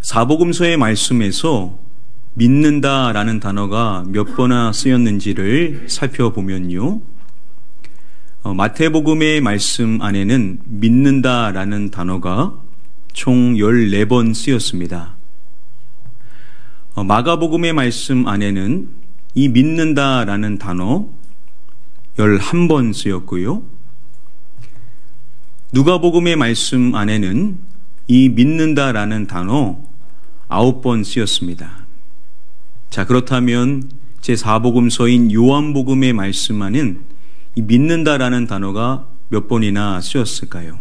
사복음서의 말씀에서 믿는다라는 단어가 몇 번이나 쓰였는지를 살펴보면요. 마태복음의 말씀 안에는 믿는다라는 단어가 총 14번 쓰였습니다. 마가복음의 말씀 안에는 이 믿는다라는 단어 11번 쓰였고요. 누가복음의 말씀 안에는 이 믿는다라는 단어 9번 쓰였습니다. 자, 그렇다면 제4복음서인 요한복음의 말씀 안에는 이 믿는다라는 단어가 몇 번이나 쓰였을까요?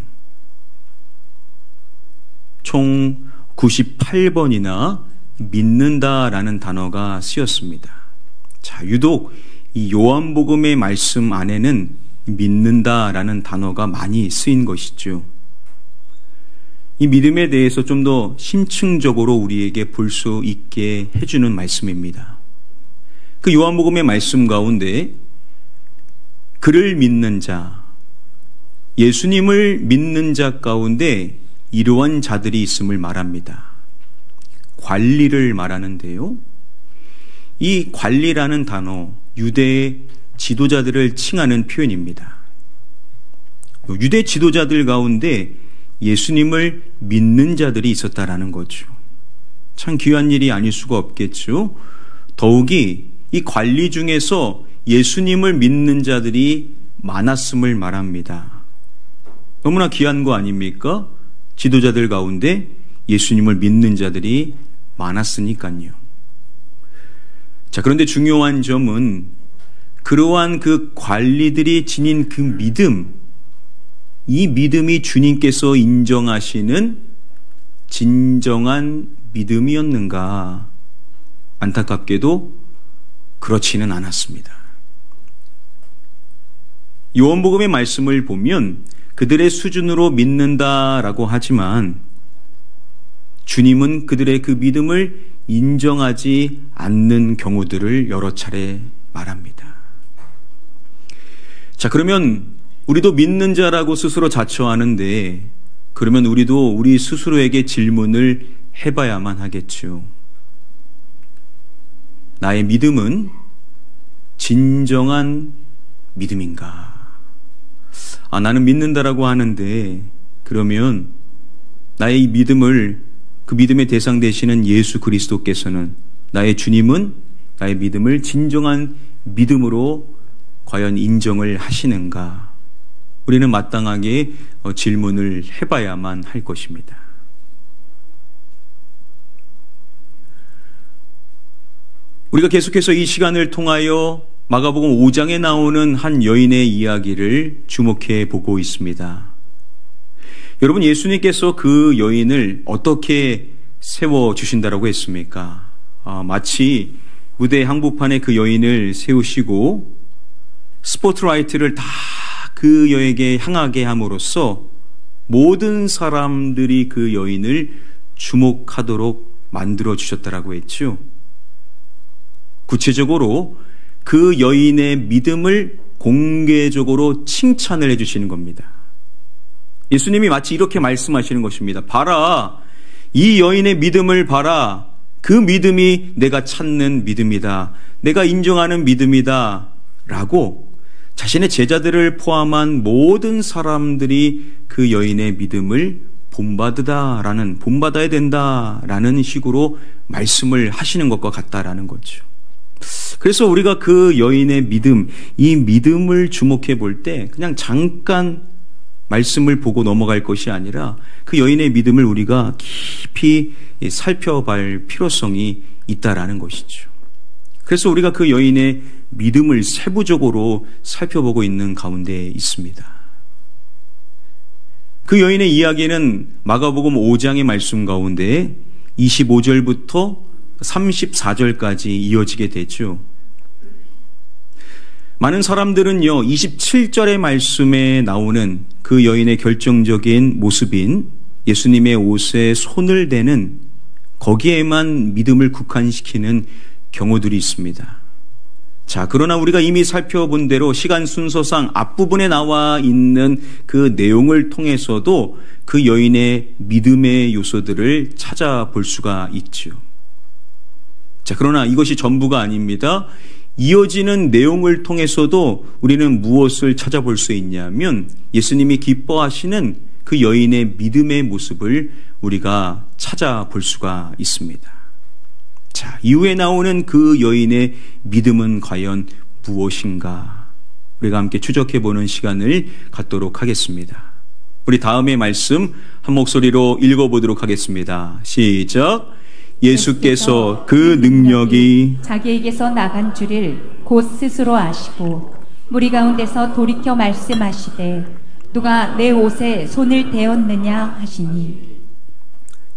총 98번이나 믿는다라는 단어가 쓰였습니다. 자, 유독 이 요한복음의 말씀 안에는 믿는다라는 단어가 많이 쓰인 것이죠. 이 믿음에 대해서 좀 더 심층적으로 우리에게 볼 수 있게 해주는 말씀입니다. 그 요한복음의 말씀 가운데 그를 믿는 자, 예수님을 믿는 자 가운데 이러한 자들이 있음을 말합니다. 관리를 말하는데요. 이 관리라는 단어, 유대의 지도자들을 칭하는 표현입니다. 유대 지도자들 가운데 예수님을 믿는 자들이 있었다라는 거죠. 참 귀한 일이 아닐 수가 없겠죠. 더욱이 이 관리 중에서 예수님을 믿는 자들이 많았음을 말합니다. 너무나 귀한 거 아닙니까? 지도자들 가운데 예수님을 믿는 자들이 많았으니까요. 자, 그런데 중요한 점은 그러한 그 관리들이 지닌 그 믿음, 이 믿음이 주님께서 인정하시는 진정한 믿음이었는가? 안타깝게도 그렇지는 않았습니다. 요한복음의 말씀을 보면 그들의 수준으로 믿는다라고 하지만 주님은 그들의 그 믿음을 인정하지 않는 경우들을 여러 차례 말합니다. 자, 그러면 우리도 믿는 자라고 스스로 자처하는데 그러면 우리도 우리 스스로에게 질문을 해봐야만 하겠죠. 나의 믿음은 진정한 믿음인가? 나는 믿는다라고 하는데 그러면 나의 이 믿음을 그 믿음의 대상 되시는 예수 그리스도께서는 나의 주님은 나의 믿음을 진정한 믿음으로 과연 인정을 하시는가? 우리는 마땅하게 질문을 해봐야만 할 것입니다. 우리가 계속해서 이 시간을 통하여 마가복음 5장에 나오는 한 여인의 이야기를 주목해 보고 있습니다. 여러분, 예수님께서 그 여인을 어떻게 세워주신다라고 했습니까? 마치 무대 항복판에 그 여인을 세우시고 스포트라이트를 다 그 여에게 향하게 함으로써 모든 사람들이 그 여인을 주목하도록 만들어 주셨다라고 했죠. 구체적으로 그 여인의 믿음을 공개적으로 칭찬을 해주시는 겁니다. 예수님이 마치 이렇게 말씀하시는 것입니다. 봐라, 이 여인의 믿음을 봐라. 그 믿음이 내가 찾는 믿음이다. 내가 인정하는 믿음이다. 라고 자신의 제자들을 포함한 모든 사람들이 그 여인의 믿음을 본받아야 된다라는 식으로 말씀을 하시는 것과 같다라는 거죠. 그래서 우리가 그 여인의 믿음, 이 믿음을 주목해 볼 때 그냥 잠깐 말씀을 보고 넘어갈 것이 아니라 그 여인의 믿음을 우리가 깊이 살펴볼 필요성이 있다라는 것이죠. 그래서 우리가 그 여인의 믿음을 세부적으로 살펴보고 있는 가운데 있습니다. 그 여인의 이야기는 마가복음 5장의 말씀 가운데 25절부터 34절까지 이어지게 되죠. 많은 사람들은요, 27절의 말씀에 나오는 그 여인의 결정적인 모습인 예수님의 옷에 손을 대는 거기에만 믿음을 국한시키는 경우들이 있습니다. 자, 그러나 우리가 이미 살펴본 대로 시간 순서상 앞부분에 나와 있는 그 내용을 통해서도 그 여인의 믿음의 요소들을 찾아볼 수가 있죠. 자, 그러나 이것이 전부가 아닙니다. 이어지는 내용을 통해서도 우리는 무엇을 찾아볼 수 있냐면 예수님이 기뻐하시는 그 여인의 믿음의 모습을 우리가 찾아볼 수가 있습니다. 자, 이후에 나오는 그 여인의 믿음은 과연 무엇인가? 우리가 함께 추적해보는 시간을 갖도록 하겠습니다. 우리 다음의 말씀 한 목소리로 읽어보도록 하겠습니다. 시작. 예수께서 그 능력이 자기에게서 나간 줄을 곧 스스로 아시고 무리 가운데서 돌이켜 말씀하시되 누가 내 옷에 손을 대었느냐 하시니.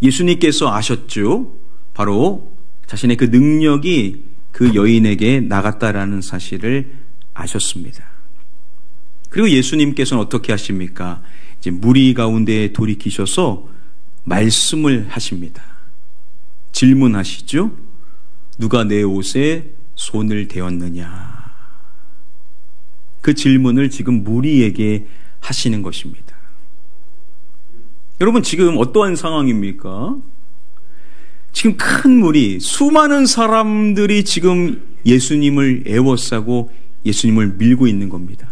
예수님께서 아셨죠. 바로 자신의 그 능력이 그 여인에게 나갔다라는 사실을 아셨습니다. 그리고 예수님께서는 어떻게 하십니까? 이제 무리 가운데 돌이키셔서 말씀을 하십니다. 질문하시죠? 누가 내 옷에 손을 대었느냐? 그 질문을 지금 무리에게 하시는 것입니다. 여러분, 지금 어떠한 상황입니까? 지금 큰 무리, 수많은 사람들이 지금 예수님을 애워싸고 예수님을 밀고 있는 겁니다.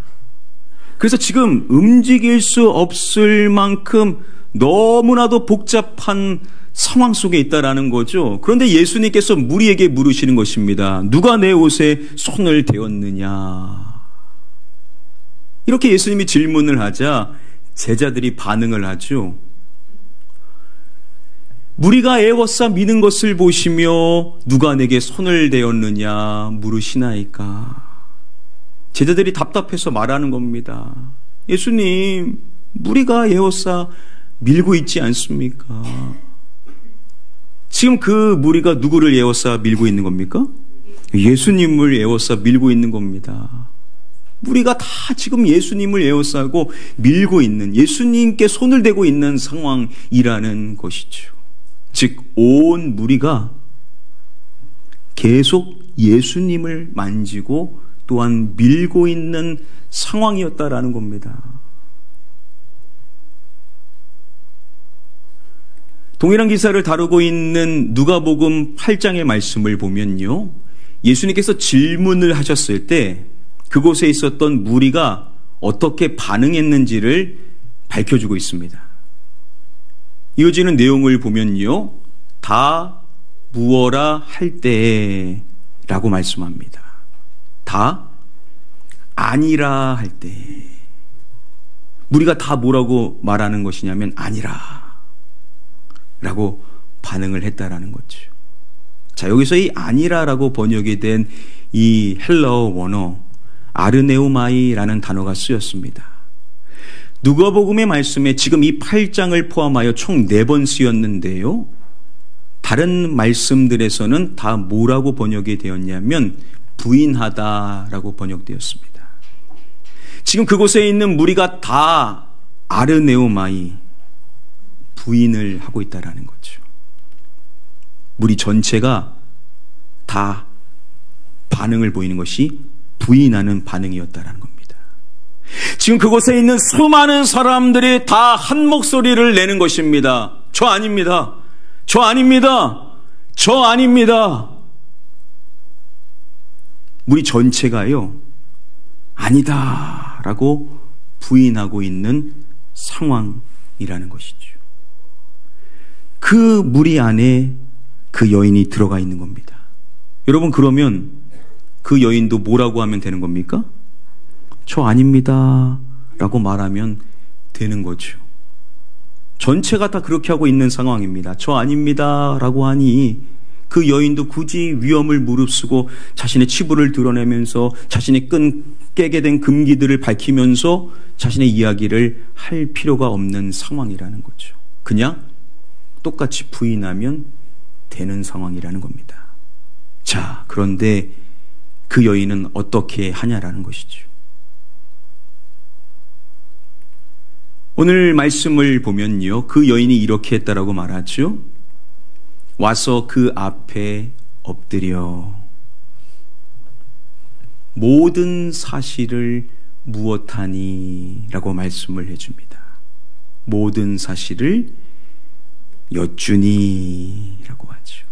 그래서 지금 움직일 수 없을 만큼 너무나도 복잡한 상황 속에 있다라는 거죠. 그런데 예수님께서 무리에게 물으시는 것입니다. 누가 내 옷에 손을 대었느냐? 이렇게 예수님이 질문을 하자 제자들이 반응을 하죠. 무리가 애워싸 미는 것을 보시며 누가 내게 손을 대었느냐 물으시나이까? 제자들이 답답해서 말하는 겁니다. 예수님, 무리가 애워싸 밀고 있지 않습니까? 지금 그 무리가 누구를 애워싸 밀고 있는 겁니까? 예수님을 애워싸 밀고 있는 겁니다. 무리가 다 지금 예수님을 애워싸고 밀고 있는, 예수님께 손을 대고 있는 상황이라는 것이죠. 즉, 온 무리가 계속 예수님을 만지고 또한 밀고 있는 상황이었다라는 겁니다. 동일한 기사를 다루고 있는 누가복음 8장의 말씀을 보면요, 예수님께서 질문을 하셨을 때 그곳에 있었던 무리가 어떻게 반응했는지를 밝혀주고 있습니다. 이어지는 내용을 보면요, 다 무어라 할 때에 라고 말씀합니다. 다 아니라 할 때. 무리가 다 뭐라고 말하는 것이냐면 아니라 라고 반응을 했다라는 거죠. 자, 여기서 이 아니라라고 번역이 된 이 헬라어 원어 아르네우마이라는 단어가 쓰였습니다. 누가복음의 말씀에 지금 이 8장을 포함하여 총 4번 쓰였는데요, 다른 말씀들에서는 다 뭐라고 번역이 되었냐면 부인하다라고 번역되었습니다. 지금 그곳에 있는 무리가 다 아르네우마이, 부인을 하고 있다라는 거죠. 무리 전체가 다 반응을 보이는 것이 부인하는 반응이었다라는 겁니다. 지금 그곳에 있는 수많은 사람들이 다 한 목소리를 내는 것입니다. 저 아닙니다. 저 아닙니다. 저 아닙니다. 무리 전체가요, 아니다라고 부인하고 있는 상황이라는 것이죠. 그 무리 안에 그 여인이 들어가 있는 겁니다. 여러분, 그러면 그 여인도 뭐라고 하면 되는 겁니까? 저 아닙니다 라고 말하면 되는 거죠. 전체가 다 그렇게 하고 있는 상황입니다. 저 아닙니다 라고 하니 그 여인도 굳이 위험을 무릅쓰고 자신의 치부를 드러내면서 자신의 깨게 된 금기들을 밝히면서 자신의 이야기를 할 필요가 없는 상황이라는 거죠. 그냥 똑같이 부인하면 되는 상황이라는 겁니다. 자, 그런데 그 여인은 어떻게 하냐라는 것이죠. 오늘 말씀을 보면요, 그 여인이 이렇게 했다라고 말하죠. 와서 그 앞에 엎드려. 모든 사실을 무엇하니? 라고 말씀을 해줍니다. 모든 사실을 여쭈니? 라고 하죠.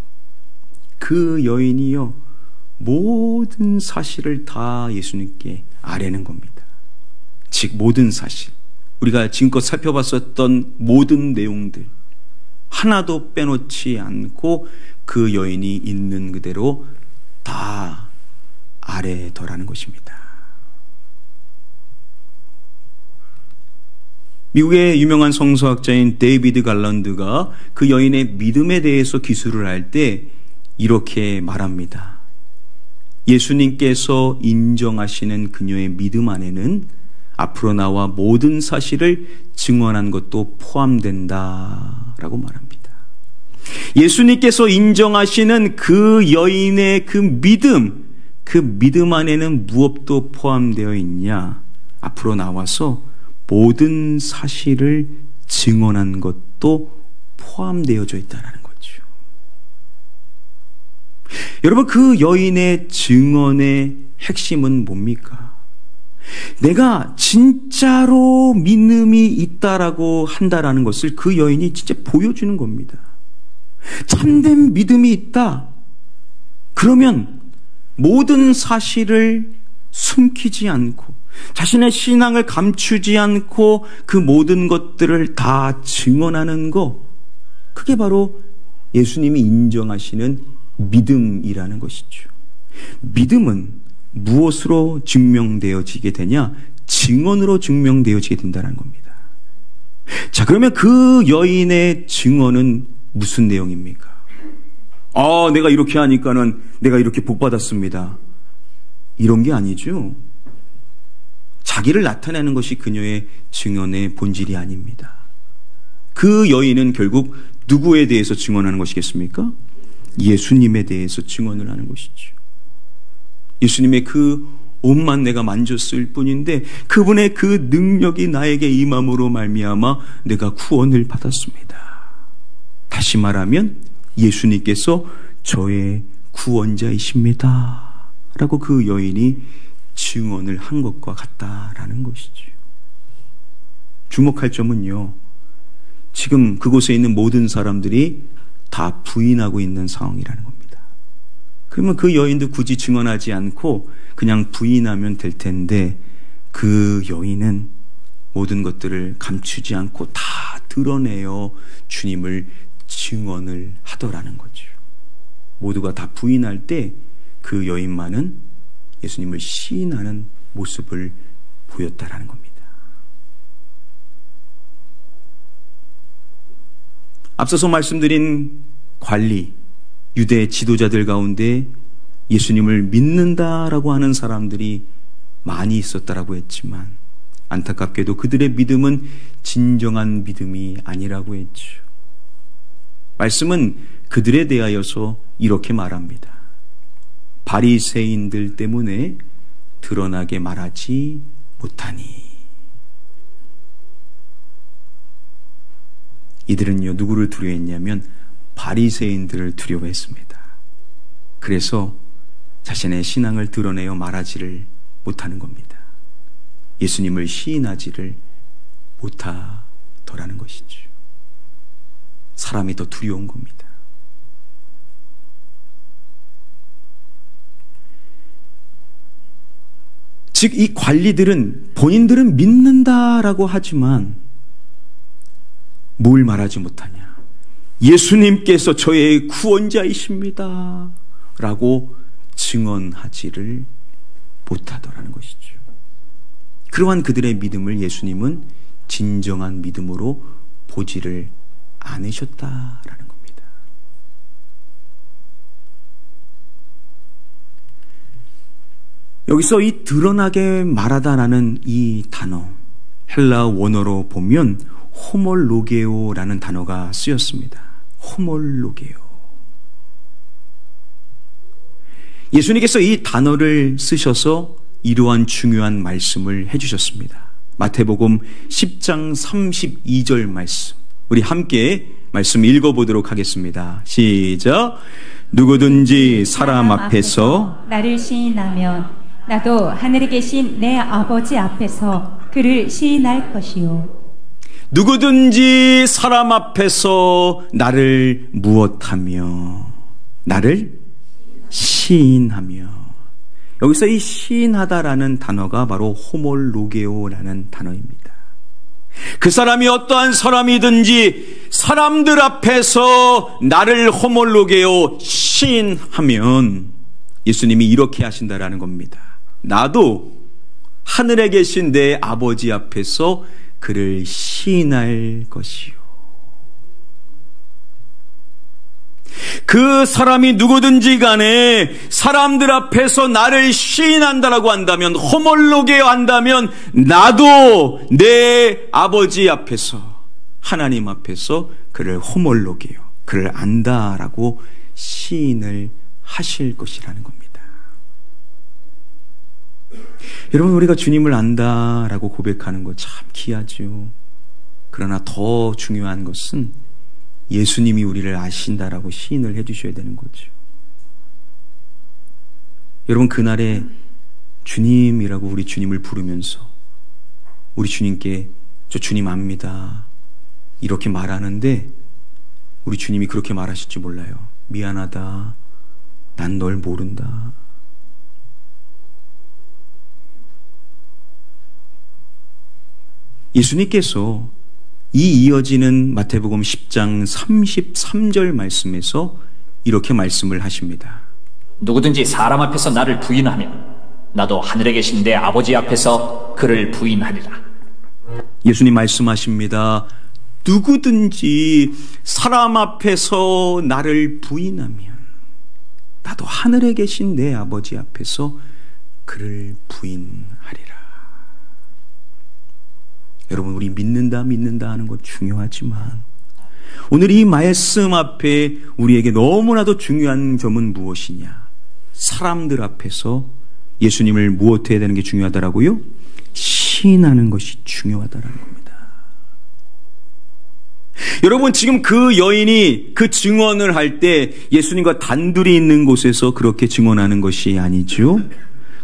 그 여인이요, 모든 사실을 다 예수님께 아뢰는 겁니다. 즉 모든 사실, 우리가 지금껏 살펴봤었던 모든 내용들 하나도 빼놓지 않고 그 여인이 있는 그대로 다 아뢰더라는 것입니다. 미국의 유명한 성서학자인 데이비드 갈란드가 그 여인의 믿음에 대해서 기술을 할 때 이렇게 말합니다. 예수님께서 인정하시는 그녀의 믿음 안에는 앞으로 나와 모든 사실을 증언한 것도 포함된다라고 말합니다. 예수님께서 인정하시는 그 여인의 그 믿음 안에는 무엇도 포함되어 있냐? 앞으로 나와서 모든 사실을 증언한 것도 포함되어져 있다는 거죠. 여러분, 그 여인의 증언의 핵심은 뭡니까? 내가 진짜로 믿음이 있다라고 한다라는 것을 그 여인이 진짜 보여주는 겁니다. 참된 믿음이 있다. 그러면 모든 사실을 숨기지 않고 자신의 신앙을 감추지 않고 그 모든 것들을 다 증언하는 것, 그게 바로 예수님이 인정하시는 믿음이라는 것이죠. 믿음은 무엇으로 증명되어지게 되냐? 증언으로 증명되어지게 된다는 겁니다. 자, 그러면 그 여인의 증언은 무슨 내용입니까? 내가 이렇게 하니까는 내가 이렇게 복받았습니다. 이런 게 아니죠. 자기를 나타내는 것이 그녀의 증언의 본질이 아닙니다. 그 여인은 결국 누구에 대해서 증언하는 것이겠습니까? 예수님에 대해서 증언을 하는 것이죠. 예수님의 그 옷만 내가 만졌을 뿐인데 그분의 그 능력이 나에게 임함으로 말미암아 내가 구원을 받았습니다. 다시 말하면 예수님께서 저의 구원자이십니다. 라고 그 여인이 증언을 한 것과 같다라는 것이죠. 주목할 점은요, 지금 그곳에 있는 모든 사람들이 다 부인하고 있는 상황이라는 겁니다. 그러면 그 여인도 굳이 증언하지 않고 그냥 부인하면 될 텐데 그 여인은 모든 것들을 감추지 않고 다 드러내어 주님을 증언을 하더라는 거죠. 모두가 다 부인할 때 그 여인만은 예수님을 시인하는 모습을 보였다라는 겁니다. 앞서서 말씀드린 관리, 유대 지도자들 가운데 예수님을 믿는다라고 하는 사람들이 많이 있었다라고 했지만 안타깝게도 그들의 믿음은 진정한 믿음이 아니라고 했죠. 말씀은 그들에 대하여서 이렇게 말합니다. 바리새인들 때문에 드러나게 말하지 못하니. 이들은요, 누구를 두려워했냐면 바리새인들을 두려워했습니다. 그래서 자신의 신앙을 드러내어 말하지를 못하는 겁니다. 예수님을 시인하지를 못하더라는 것이죠. 사람이 더 두려운 겁니다. 즉, 이 관리들은 본인들은 믿는다라고 하지만 뭘 말하지 못하냐? 예수님께서 저의 구원자이십니다. 라고 증언하지를 못하더라는 것이죠. 그러한 그들의 믿음을 예수님은 진정한 믿음으로 보지를 않으셨다라는 겁니다. 여기서 이 드러나게 말하다라는 이 단어, 헬라 원어로 보면 호몰로게오라는 단어가 쓰였습니다. 호몰로게오. 예수님께서 이 단어를 쓰셔서 이러한 중요한 말씀을 해주셨습니다. 마태복음 10장 32절 말씀, 우리 함께 말씀 읽어보도록 하겠습니다. 시작. 누구든지 사람 앞에서 나를 시인하면 나도 하늘에 계신 내 아버지 앞에서 그를 시인할 것이요. 누구든지 사람 앞에서 나를 무엇하며 나를 시인하며. 여기서 이 시인하다라는 단어가 바로 호몰로게오라는 단어입니다. 그 사람이 어떠한 사람이든지 사람들 앞에서 나를 호몰로게오 시인하면 예수님이 이렇게 하신다라는 겁니다. 나도 하늘에 계신 내 아버지 앞에서 그를 시인할 것이요. 그 사람이 누구든지 간에 사람들 앞에서 나를 시인한다라고 한다면, 호몰로게오 한다면, 나도 내 아버지 앞에서, 하나님 앞에서 그를 호몰로게오, 그를 안다라고 시인을 하실 것이라는 겁니다. 여러분, 우리가 주님을 안다라고 고백하는 거 참 귀하죠. 그러나 더 중요한 것은 예수님이 우리를 아신다라고 시인을 해주셔야 되는 거죠. 여러분, 그날에 주님이라고 우리 주님을 부르면서 우리 주님께 저 주님 압니다 이렇게 말하는데, 우리 주님이 그렇게 말하실지 몰라요. 미안하다, 난 널 모른다. 예수님께서 이 이어지는 마태복음 10장 33절 말씀에서 이렇게 말씀을 하십니다. 누구든지 사람 앞에서 나를 부인하면 나도 하늘에 계신 내 아버지 앞에서 그를 부인하리라. 예수님 말씀하십니다. 누구든지 사람 앞에서 나를 부인하면 나도 하늘에 계신 내 아버지 앞에서 그를 부인하리라. 여러분, 우리 믿는다 하는 것 중요하지만 오늘 이 말씀 앞에 우리에게 너무나도 중요한 점은 무엇이냐? 사람들 앞에서 예수님을 무엇해야 되는 게 중요하다라고요? 시인하는 것이 중요하다라는 겁니다. 여러분, 지금 그 여인이 그 증언을 할 때 예수님과 단둘이 있는 곳에서 그렇게 증언하는 것이 아니죠.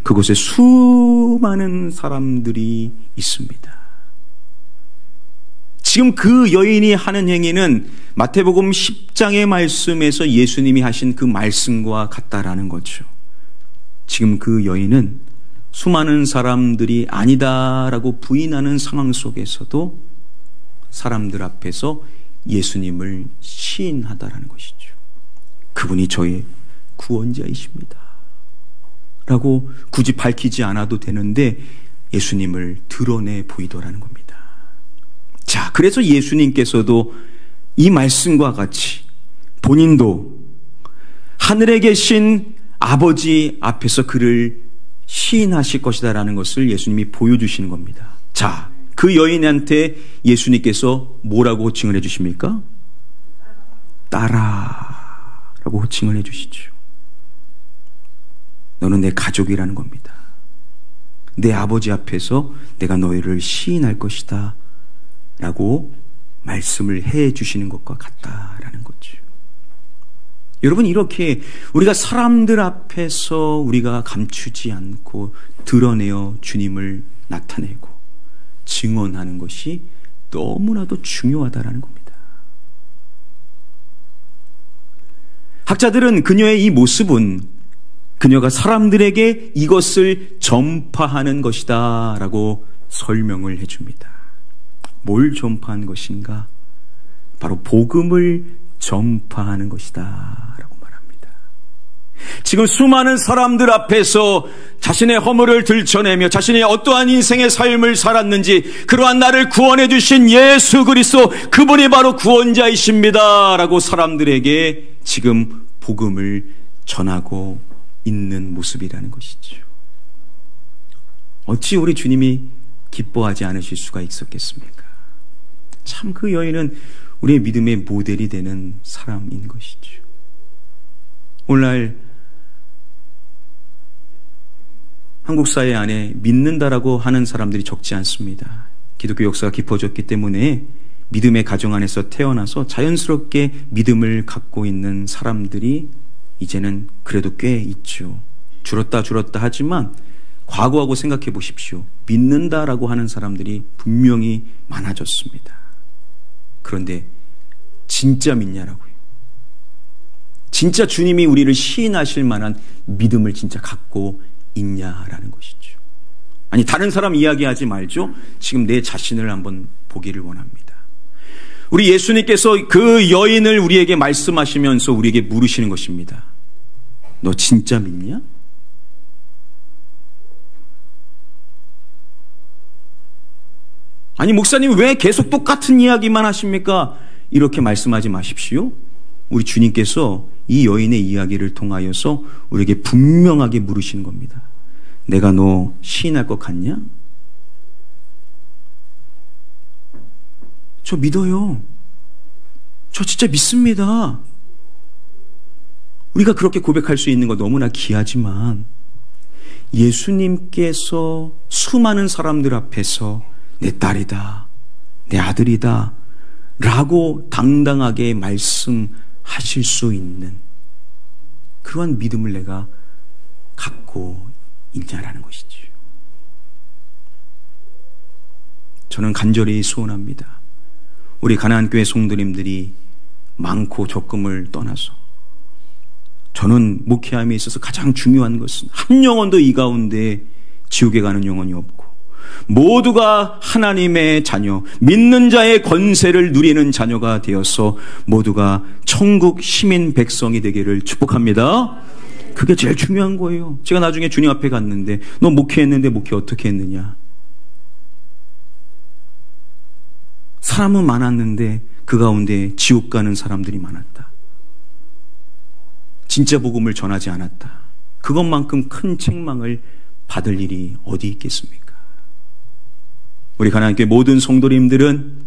그곳에 수많은 사람들이 있습니다. 지금 그 여인이 하는 행위는 마태복음 10장의 말씀에서 예수님이 하신 그 말씀과 같다라는 거죠. 지금 그 여인은 수많은 사람들이 아니다라고 부인하는 상황 속에서도 사람들 앞에서 예수님을 시인하다라는 것이죠. 그분이 저의 구원자이십니다 라고 굳이 밝히지 않아도 되는데 예수님을 드러내 보이더라는 겁니다. 자, 그래서 예수님께서도 이 말씀과 같이 본인도 하늘에 계신 아버지 앞에서 그를 시인하실 것이다라는 것을 예수님이 보여주시는 겁니다. 자, 그 여인한테 예수님께서 뭐라고 호칭을 해주십니까? 딸아라고 호칭을 해주시죠. 너는 내 가족이라는 겁니다. 내 아버지 앞에서 내가 너희를 시인할 것이다 라고 말씀을 해 주시는 것과 같다라는 거죠. 여러분, 이렇게 우리가 사람들 앞에서 우리가 감추지 않고 드러내어 주님을 나타내고 증언하는 것이 너무나도 중요하다라는 겁니다. 학자들은 그녀의 이 모습은 그녀가 사람들에게 이것을 전파하는 것이다 라고 설명을 해줍니다. 뭘 전파한 것인가? 바로 복음을 전파하는 것이다 라고 말합니다. 지금 수많은 사람들 앞에서 자신의 허물을 들춰내며 자신의 어떠한 인생의 삶을 살았는지, 그러한 나를 구원해 주신 예수 그리스도, 그분이 바로 구원자이십니다 라고 사람들에게 지금 복음을 전하고 있는 모습이라는 것이죠. 어찌 우리 주님이 기뻐하지 않으실 수가 있었겠습니까? 참, 그 여인은 우리의 믿음의 모델이 되는 사람인 것이죠. 오늘날 한국 사회 안에 믿는다라고 하는 사람들이 적지 않습니다. 기독교 역사가 깊어졌기 때문에 믿음의 가정 안에서 태어나서 자연스럽게 믿음을 갖고 있는 사람들이 이제는 그래도 꽤 있죠. 줄었다 하지만 과거하고 생각해 보십시오. 믿는다라고 하는 사람들이 분명히 많아졌습니다. 그런데 진짜 믿냐라고요. 진짜 주님이 우리를 시인하실 만한 믿음을 진짜 갖고 있냐라는 것이죠. 아니, 다른 사람 이야기하지 말죠. 지금 내 자신을 한번 보기를 원합니다. 우리 예수님께서 그 여인을 우리에게 말씀하시면서 우리에게 물으시는 것입니다. 너 진짜 믿냐? 아니, 목사님 왜 계속 똑같은 이야기만 하십니까? 이렇게 말씀하지 마십시오. 우리 주님께서 이 여인의 이야기를 통하여서 우리에게 분명하게 물으시는 겁니다. 내가 너 시인할 것 같냐? 저 믿어요. 저 진짜 믿습니다. 우리가 그렇게 고백할 수 있는 거 너무나 귀하지만 예수님께서 수많은 사람들 앞에서 내 딸이다, 내 아들이다 라고 당당하게 말씀하실 수 있는 그러한 믿음을 내가 갖고 있냐라는 것이죠. 저는 간절히 소원합니다. 우리 가나안교회 성도님들이 많고 적음을 떠나서 저는 목회함에 있어서 가장 중요한 것은 한 영혼도 이 가운데 지옥에 가는 영혼이 없고 모두가 하나님의 자녀, 믿는 자의 권세를 누리는 자녀가 되어서 모두가 천국 시민 백성이 되기를 축복합니다. 그게 제일 중요한 거예요. 제가 나중에 주님 앞에 갔는데 너 목회했는데 목회 어떻게 했느냐? 사람은 많았는데 그 가운데 지옥 가는 사람들이 많았다. 진짜 복음을 전하지 않았다. 그것만큼 큰 책망을 받을 일이 어디 있겠습니까? 우리 가나안교회 모든 성도님들은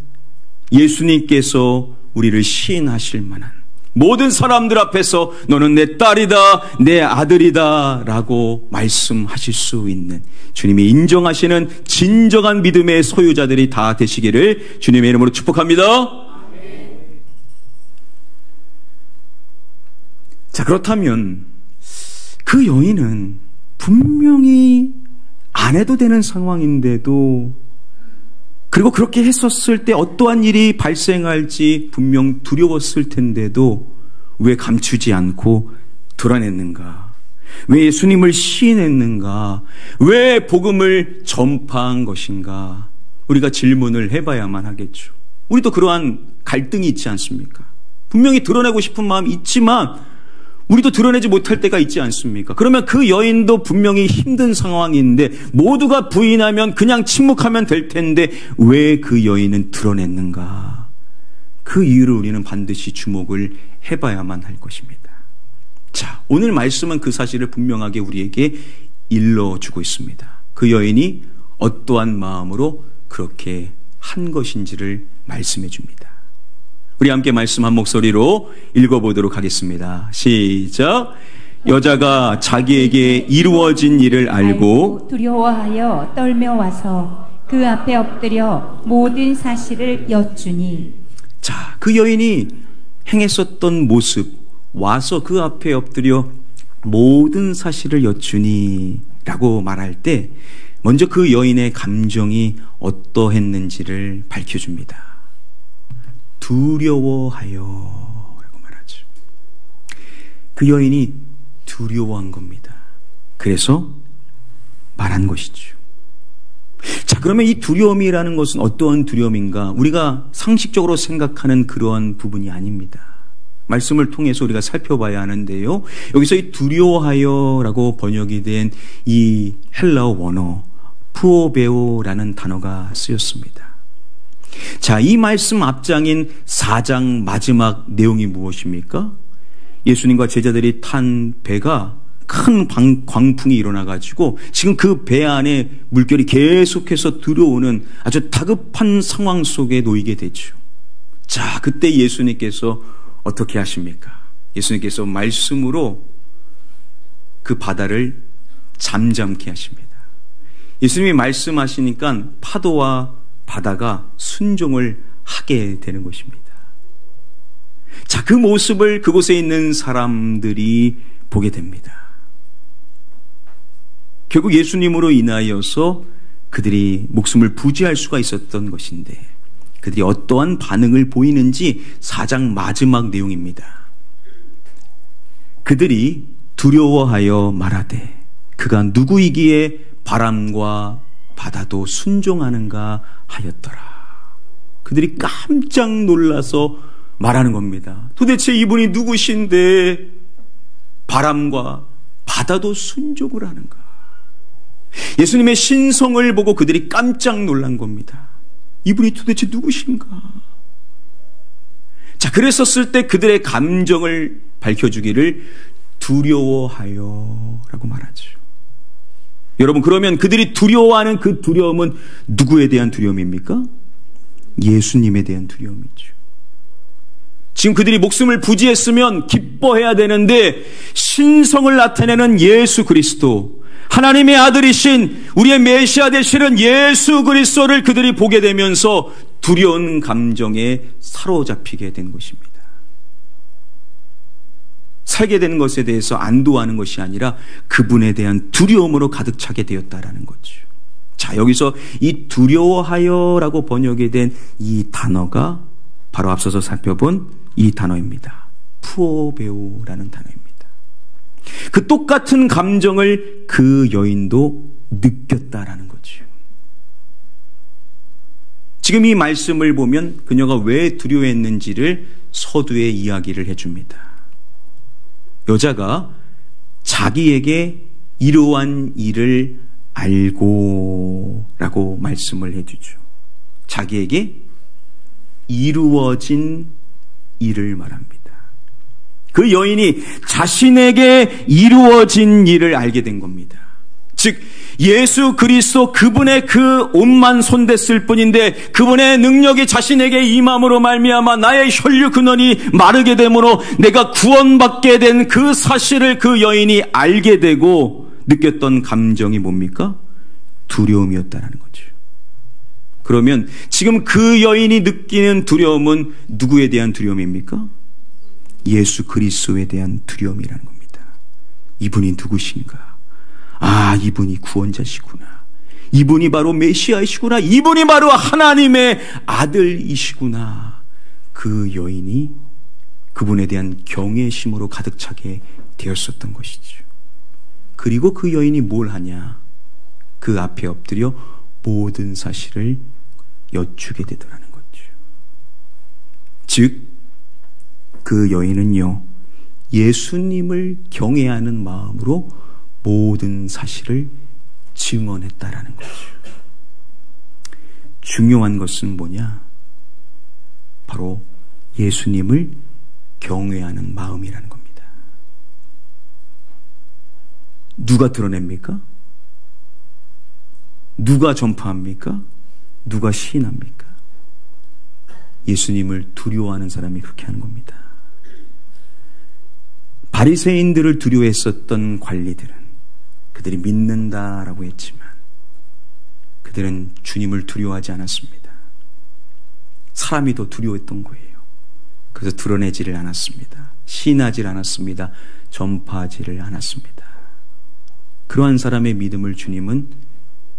예수님께서 우리를 시인하실 만한 모든 사람들 앞에서 너는 내 딸이다, 내 아들이다 라고 말씀하실 수 있는 주님이 인정하시는 진정한 믿음의 소유자들이 다 되시기를 주님의 이름으로 축복합니다. 자, 그렇다면 그 여인은 분명히 안 해도 되는 상황인데도 그리고 그렇게 했었을 때 어떠한 일이 발생할지 분명 두려웠을 텐데도 왜 감추지 않고 드러냈는가? 왜 예수님을 시인했는가? 왜 복음을 전파한 것인가? 우리가 질문을 해봐야만 하겠죠. 우리도 그러한 갈등이 있지 않습니까? 분명히 드러내고 싶은 마음이 있지만 우리도 드러내지 못할 때가 있지 않습니까? 그러면 그 여인도 분명히 힘든 상황인데 모두가 부인하면 그냥 침묵하면 될 텐데 왜 그 여인은 드러냈는가? 그 이유를 우리는 반드시 주목을 해봐야만 할 것입니다. 자, 오늘 말씀은 그 사실을 분명하게 우리에게 일러주고 있습니다. 그 여인이 어떠한 마음으로 그렇게 한 것인지를 말씀해 줍니다. 우리 함께 말씀 한 목소리로 읽어보도록 하겠습니다. 시작. 여자가 자기에게 이루어진 일을 알고 두려워하여 떨며 와서 그 앞에 엎드려 모든 사실을 여쭈니. 자, 그 여인이 행했었던 모습, 와서 그 앞에 엎드려 모든 사실을 여쭈니 라고 말할 때 먼저 그 여인의 감정이 어떠했는지를 밝혀줍니다. 두려워하여 라고 말하죠. 그 여인이 두려워한 겁니다. 그래서 말한 것이죠. 자, 그러면 이 두려움이라는 것은 어떠한 두려움인가? 우리가 상식적으로 생각하는 그러한 부분이 아닙니다. 말씀을 통해서 우리가 살펴봐야 하는데요. 여기서 이 두려워하여라고 번역이 된 이 헬라어 원어 푸오베오라는 단어가 쓰였습니다. 자, 이 말씀 앞장인 4장 마지막 내용이 무엇입니까? 예수님과 제자들이 탄 배가 큰 광풍이 일어나가지고 지금 그 배 안에 물결이 계속해서 들어오는 아주 다급한 상황 속에 놓이게 되죠. 자, 그때 예수님께서 어떻게 하십니까? 예수님께서 말씀으로 그 바다를 잠잠케 하십니다. 예수님이 말씀하시니까 파도와 바다가 순종을 하게 되는 것입니다. 자, 그 모습을 그곳에 있는 사람들이 보게 됩니다. 결국 예수님으로 인하여서 그들이 목숨을 부지할 수가 있었던 것인데 그들이 어떠한 반응을 보이는지 4장 마지막 내용입니다. 그들이 두려워하여 말하되 그가 누구이기에 바람과 바다도 순종하는가 하였더라. 그들이 깜짝 놀라서 말하는 겁니다. 도대체 이분이 누구신데 바람과 바다도 순종을 하는가? 예수님의 신성을 보고 그들이 깜짝 놀란 겁니다. 이분이 도대체 누구신가? 자, 그랬었을 때 그들의 감정을 밝혀주기를 두려워하여 라고 말하죠. 여러분, 그러면 그들이 두려워하는 그 두려움은 누구에 대한 두려움입니까? 예수님에 대한 두려움이죠. 지금 그들이 목숨을 부지했으면 기뻐해야 되는데 신성을 나타내는 예수 그리스도, 하나님의 아들이신 우리의 메시아 되시는 예수 그리스도를 그들이 보게 되면서 두려운 감정에 사로잡히게 된 것입니다. 살게 되는 것에 대해서 안도하는 것이 아니라 그분에 대한 두려움으로 가득 차게 되었다라는 거죠. 자, 여기서 이 두려워하여라고 번역이 된 이 단어가 바로 앞서서 살펴본 이 단어입니다. 푸오베오라는 단어입니다. 그 똑같은 감정을 그 여인도 느꼈다라는 거죠. 지금 이 말씀을 보면 그녀가 왜 두려워했는지를 서두에 이야기를 해줍니다. 여자가 자기에게 이러한 일을 알고 라고 말씀을 해주죠. 자기에게 이루어진 일을 말합니다. 그 여인이 자신에게 이루어진 일을 알게 된 겁니다. 즉 예수 그리스도 그분의 그 옷만 손댔을 뿐인데 그분의 능력이 자신에게 임함으로 말미암아 나의 혈류 근원이 마르게 되므로 내가 구원받게 된 그 사실을 그 여인이 알게 되고 느꼈던 감정이 뭡니까? 두려움이었다는 거죠. 그러면 지금 그 여인이 느끼는 두려움은 누구에 대한 두려움입니까? 예수 그리스도에 대한 두려움이라는 겁니다. 이분이 누구신가? 아, 이분이 구원자시구나. 이분이 바로 메시아이시구나. 이분이 바로 하나님의 아들이시구나. 그 여인이 그분에 대한 경외심으로 가득 차게 되었었던 것이죠. 그리고 그 여인이 뭘 하냐? 그 앞에 엎드려 모든 사실을 여쭈게 되더라는 거죠. 즉, 그 여인은요, 예수님을 경외하는 마음으로 모든 사실을 증언했다라는 거죠. 중요한 것은 뭐냐? 바로 예수님을 경외하는 마음이라는 겁니다. 누가 드러냅니까? 누가 전파합니까? 누가 시인합니까? 예수님을 두려워하는 사람이 그렇게 하는 겁니다. 바리새인들을 두려워했었던 관리들은 그들이 믿는다라고 했지만 그들은 주님을 두려워하지 않았습니다. 사람이 더 두려워했던 거예요. 그래서 드러내지를 않았습니다. 시인하지를 않았습니다. 전파하지를 않았습니다. 그러한 사람의 믿음을 주님은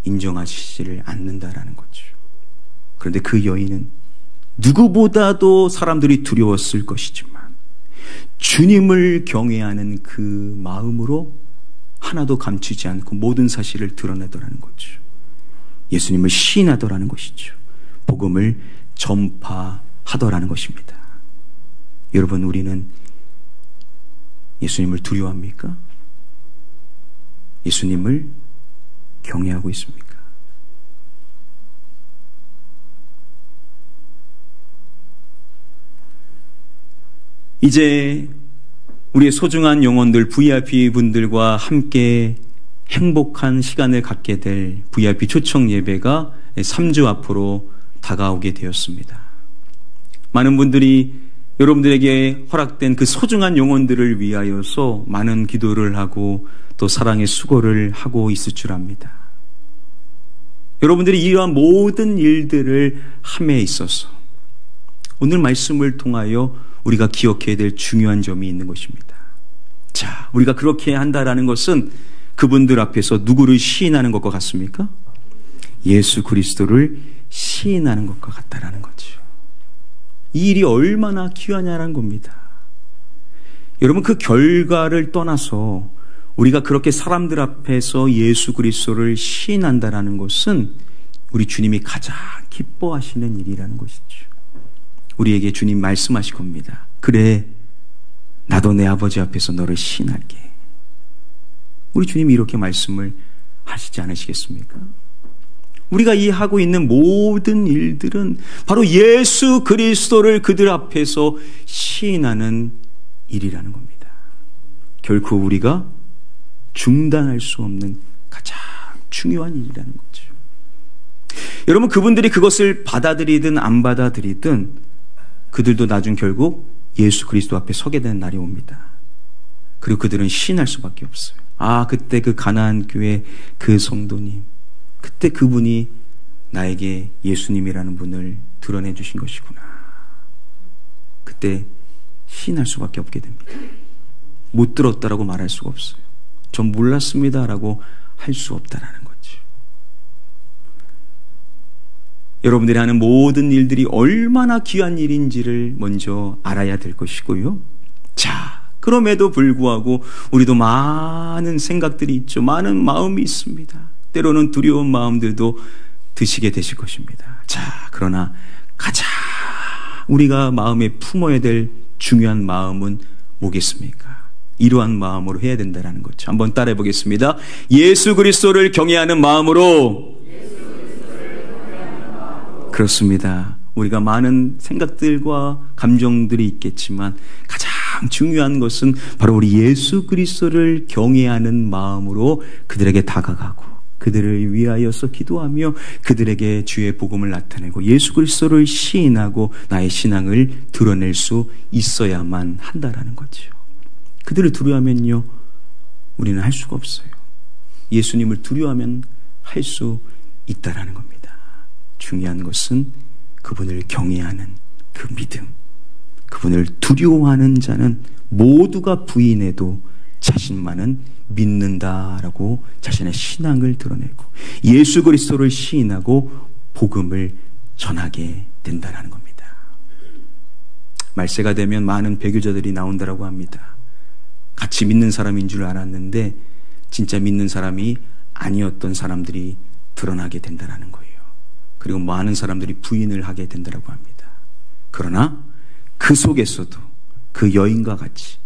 인정하시지를 않는다라는 거죠. 그런데 그 여인은 누구보다도 사람들이 두려웠을 것이지만 주님을 경외하는 그 마음으로 하나도 감추지 않고 모든 사실을 드러내더라는 거죠. 예수님을 시인하더라는 것이죠. 복음을 전파하더라는 것입니다. 여러분, 우리는 예수님을 두려워합니까? 예수님을 경외하고 있습니까? 이제 우리의 소중한 영혼들 VIP 분들과 함께 행복한 시간을 갖게 될 VIP 초청 예배가 3주 앞으로 다가오게 되었습니다. 많은 분들이 여러분들에게 허락된 그 소중한 영혼들을 위하여서 많은 기도를 하고 또 사랑의 수고를 하고 있을 줄 압니다. 여러분들이 이러한 모든 일들을 함에 있어서 오늘 말씀을 통하여 우리가 기억해야 될 중요한 점이 있는 것입니다. 자, 우리가 그렇게 한다라는 것은 그분들 앞에서 누구를 시인하는 것과 같습니까? 예수 그리스도를 시인하는 것과 같다라는 거죠. 이 일이 얼마나 귀하냐는 겁니다. 여러분, 그 결과를 떠나서 우리가 그렇게 사람들 앞에서 예수 그리스도를 시인한다라는 것은 우리 주님이 가장 기뻐하시는 일이라는 것이죠. 우리에게 주님 말씀하실 겁니다. 그래, 나도 내 아버지 앞에서 너를 시인할게. 우리 주님이 이렇게 말씀을 하시지 않으시겠습니까? 우리가 이 하고 있는 모든 일들은 바로 예수 그리스도를 그들 앞에서 시인하는 일이라는 겁니다. 결코 우리가 중단할 수 없는 가장 중요한 일이라는 거죠. 여러분, 그분들이 그것을 받아들이든 안 받아들이든 그들도 나중 결국 예수 그리스도 앞에 서게 되는 날이 옵니다. 그리고 그들은 시인할 수밖에 없어요. 아, 그때 그 가나안 교회 그 성도님, 그때 그분이 나에게 예수님이라는 분을 드러내 주신 것이구나. 그때 시인할 수밖에 없게 됩니다. 못 들었다라고 말할 수가 없어요. 전 몰랐습니다라고 할 수 없다라는 거죠. 여러분들이 하는 모든 일들이 얼마나 귀한 일인지를 먼저 알아야 될 것이고요. 자, 그럼에도 불구하고 우리도 많은 생각들이 있죠. 많은 마음이 있습니다. 때로는 두려운 마음들도 드시게 되실 것입니다. 자, 그러나 가장 우리가 마음에 품어야 될 중요한 마음은 뭐겠습니까? 이러한 마음으로 해야 된다는 거죠. 한번 따라해 보겠습니다. 예수 그리스도를 경외하는 마음으로. 그렇습니다. 우리가 많은 생각들과 감정들이 있겠지만 가장 중요한 것은 바로 우리 예수 그리스도를 경외하는 마음으로 그들에게 다가가고 그들을 위하여서 기도하며 그들에게 주의 복음을 나타내고 예수 그리스도를 시인하고 나의 신앙을 드러낼 수 있어야만 한다라는 거죠. 그들을 두려워하면요, 우리는 할 수가 없어요. 예수님을 두려워하면 할 수 있다라는 겁니다. 중요한 것은 그분을 경외하는 그 믿음, 그분을 두려워하는 자는 모두가 부인해도 자신만은 믿는다라고 자신의 신앙을 드러내고 예수 그리스도를 시인하고 복음을 전하게 된다는 겁니다. 말세가 되면 많은 배교자들이 나온다라고 합니다. 같이 믿는 사람인 줄 알았는데 진짜 믿는 사람이 아니었던 사람들이 드러나게 된다는 거예요. 그리고 많은 사람들이 부인을 하게 된다고 합니다. 그러나 그 속에서도 그 여인과 같이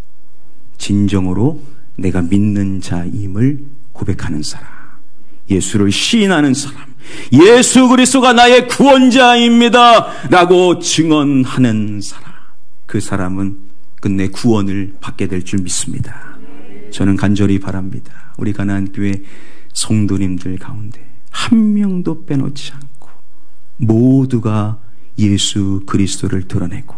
진정으로 내가 믿는 자임을 고백하는 사람, 예수를 시인하는 사람, 예수 그리스도가 나의 구원자입니다 라고 증언하는 사람, 그 사람은 끝내 구원을 받게 될 줄 믿습니다. 저는 간절히 바랍니다. 우리 가나안 교회 성도님들 가운데 한 명도 빼놓지 않고 모두가 예수 그리스도를 드러내고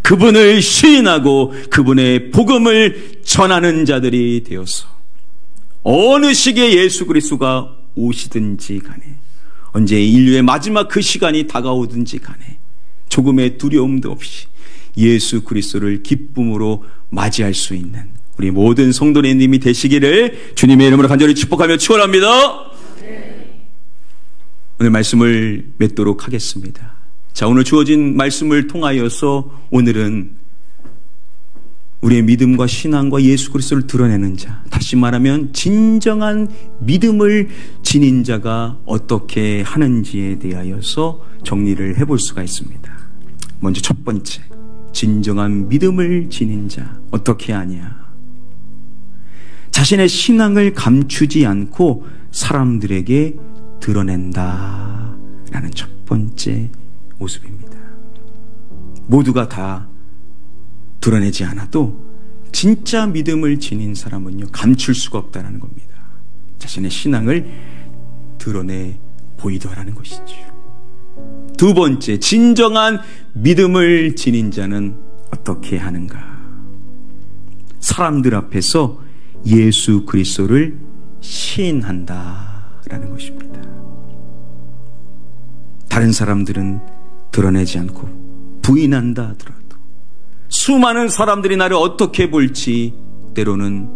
그분을 시인하고 그분의 복음을 전하는 자들이 되어서 어느 시기에 예수 그리스도가 오시든지 간에 언제 인류의 마지막 그 시간이 다가오든지 간에 조금의 두려움도 없이 예수 그리스도를 기쁨으로 맞이할 수 있는 우리 모든 성도님이 되시기를 주님의 이름으로 간절히 축복하며 축원합니다. 오늘 말씀을 맺도록 하겠습니다. 자, 오늘 주어진 말씀을 통하여서 오늘은 우리의 믿음과 신앙과 예수 그리스도를 드러내는 자, 다시 말하면 진정한 믿음을 지닌 자가 어떻게 하는지에 대하여서 정리를 해볼 수가 있습니다. 먼저 첫 번째, 진정한 믿음을 지닌 자 어떻게 하냐? 자신의 신앙을 감추지 않고 사람들에게 드러낸다라는 첫 번째 모습입니다. 모두가 다 드러내지 않아도 진짜 믿음을 지닌 사람은요, 감출 수가 없다는 겁니다. 자신의 신앙을 드러내 보이더라는 것이죠. 두 번째, 진정한 믿음을 지닌 자는 어떻게 하는가? 사람들 앞에서 예수 그리스도를 시인한다라는 것입니다. 다른 사람들은 드러내지 않고 부인한다 하더라도 수많은 사람들이 나를 어떻게 볼지 때로는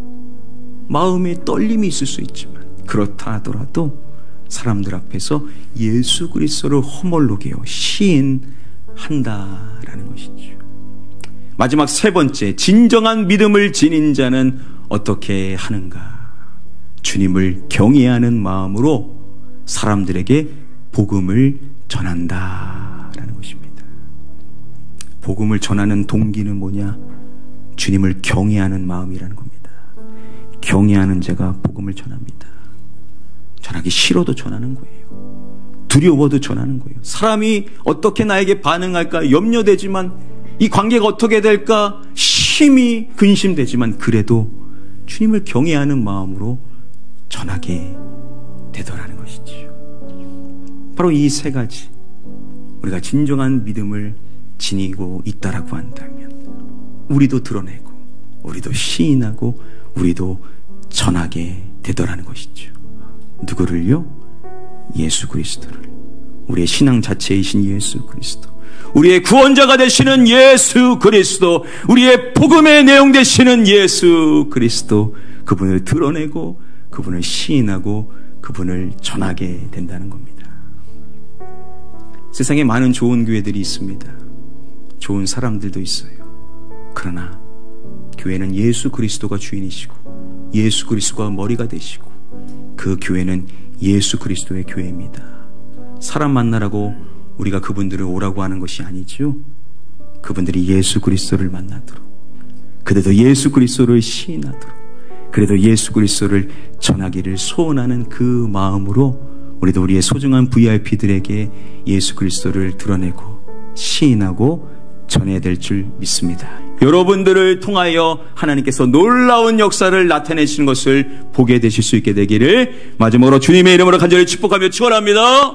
마음에 떨림이 있을 수 있지만 그렇다 하더라도 사람들 앞에서 예수 그리스도를 허물로 시인한다라는 것이죠. 마지막 세 번째, 진정한 믿음을 지닌 자는 어떻게 하는가? 주님을 경외하는 마음으로 사람들에게 복음을 전한다라는 것입니다. 복음을 전하는 동기는 뭐냐? 주님을 경외하는 마음이라는 겁니다. 경외하는 자가 복음을 전합니다. 전하기 싫어도 전하는 거예요. 두려워도 전하는 거예요. 사람이 어떻게 나에게 반응할까 염려되지만, 이 관계가 어떻게 될까 심히 근심되지만, 그래도 주님을 경외하는 마음으로 전하게 되더라는 것이죠. 바로 이 세 가지, 우리가 진정한 믿음을 지니고 있다라고 한다면 우리도 드러내고, 우리도 시인하고, 우리도 전하게 되더라는 것이죠. 누구를요? 예수 그리스도를. 우리의 신앙 자체이신 예수 그리스도, 우리의 구원자가 되시는 예수 그리스도, 우리의 복음의 내용 되시는 예수 그리스도, 그분을 드러내고 그분을 시인하고 그분을 전하게 된다는 겁니다. 세상에 많은 좋은 교회들이 있습니다. 좋은 사람들도 있어요. 그러나 교회는 예수 그리스도가 주인이시고 예수 그리스도가 머리가 되시고, 그 교회는 예수 그리스도의 교회입니다. 사람 만나라고 우리가 그분들을 오라고 하는 것이 아니죠. 그분들이 예수 그리스도를 만나도록, 그래도 예수 그리스도를 시인하도록, 그래도 예수 그리스도를 전하기를 소원하는 그 마음으로 우리도 우리의 소중한 VIP들에게 예수 그리스도를 드러내고 시인하고 전해야 될 줄 믿습니다. 여러분들을 통하여 하나님께서 놀라운 역사를 나타내시는 것을 보게 되실 수 있게 되기를 마지막으로 주님의 이름으로 간절히 축복하며 축원합니다.